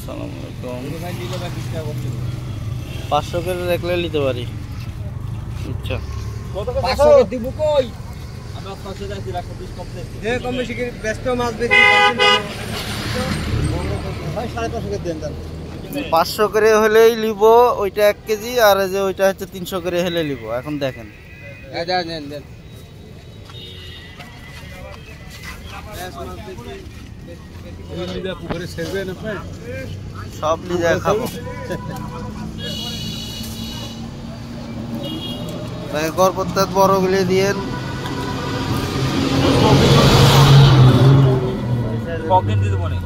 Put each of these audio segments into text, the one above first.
আসসালামু আলাইকুম। 500 করে রাখলে নিতে পারি। আচ্ছা কত কত 500 করে দিব কই? আমরা 500 যাচ্ছি 120 কম দেন। যে কম বেশি করে ব্যস্ত মাছ বেশি পাচ্ছেন ভাই 550 করে দেন দেন। 500 করে হলেই নিব, ওইটা 1 কেজি আর যে ওইটা হচ্ছে 300 করে হলে নিব। এখন দেখেন দেন দেন। পুকুরে ছেড়বে না ভাই, সব লিজা খাবো। তাকে গড়পত্তা বড়গুলি দিয়ে কখন দিতে বলে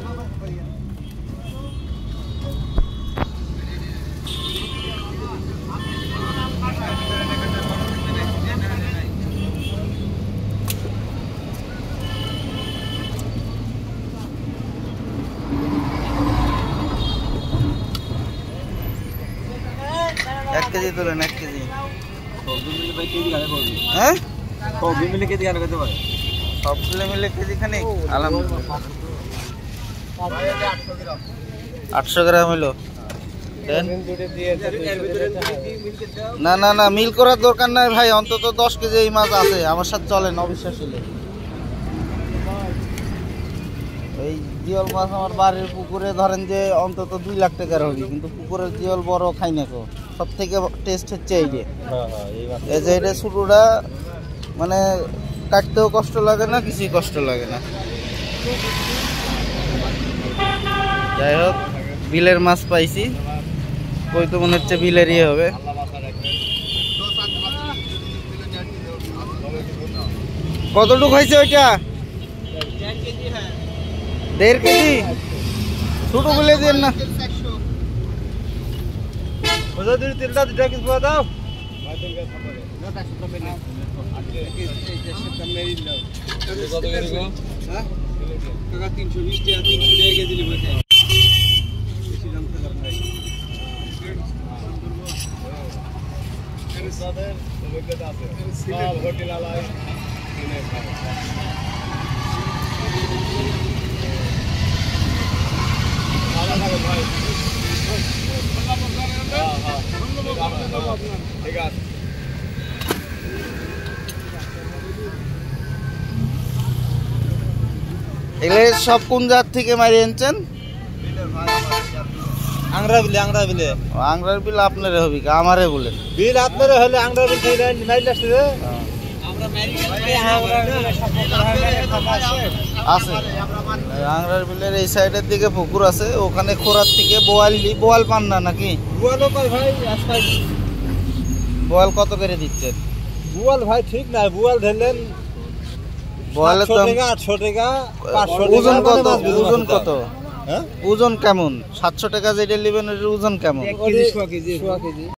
1 কেজি তোলেন, 1 কেজি। সবজি মিলে ভাই কেজি গানে করবে। হ্যাঁ সবজি মিলে কেজি গানে করতে পারে। সবগুলো মিলে কেজি খানে আলহামদুলিল্লাহ 800 গ্রাম হলো। না না না, মিল করার দরকার নাই ভাই, অন্তত 10 কেজি এই মাছ আছে আমার সাথে, চলেন অবিশ্বাস হলে। এই জিওল মাছ আমার বাড়ির পুকুরে ধরেন যে অন্তত 2 লাখ টাকার হবে, কিন্তু পুকুরের জিওল বড় খাই না কো, সব থেকে টেস্ট হচ্ছে এই যে এই যে এটা ছোটটা, মানে কাটতেও কষ্ট লাগে না, কিছুই কষ্ট লাগে না। যাই হোক, বিলের মাছ পাইছি, কই তো মনে হচ্ছে বিলেরই হবে। কতটুকু হয়েছে ওইটা? 1.5 কেজি। ছোট বলে দেন না, তেলটা 2 কেজি পাওয়া দাও। কত করে গো? হ্যাঁ টাকা 320 টাকা 300 টাকা কেজি নিব। বেশি দাম তো নাই। এর সাথে অভিজ্ঞতা আছে, সব হোটেল আলাই কিনে খাবে। ভালো লাগে ভাই। ঠিক আছে। এগুলো সব কোন জাত থেকে মারি আনছেন? আংরা বিলে আংরার বিল আপনারে হবি, আমারে বলেন বিল আপনারে হলে আংরা বিল থেকে মাইল আসছে রে। আমরা মারি আছে আংরার বিলের এই সাইডের দিকে পুকুর আছে, ওখানে খোরার থেকে বোয়াল পান না নাকি? বুয়ালও পাই ভাই, আজকাল বোয়াল কত করে দিচ্ছেন? বুয়াল ভাই ঠিক না, বুয়াল ধরলেন বোয়ালের দাম 800 টাকা 500 টাকা। ওজন কত? ওজন কত? হ্যাঁ ওজন কেমন? 700 টাকা যেটা নেবেন ওটার ওজন কেমন? 1 কেজি 100 কেজি।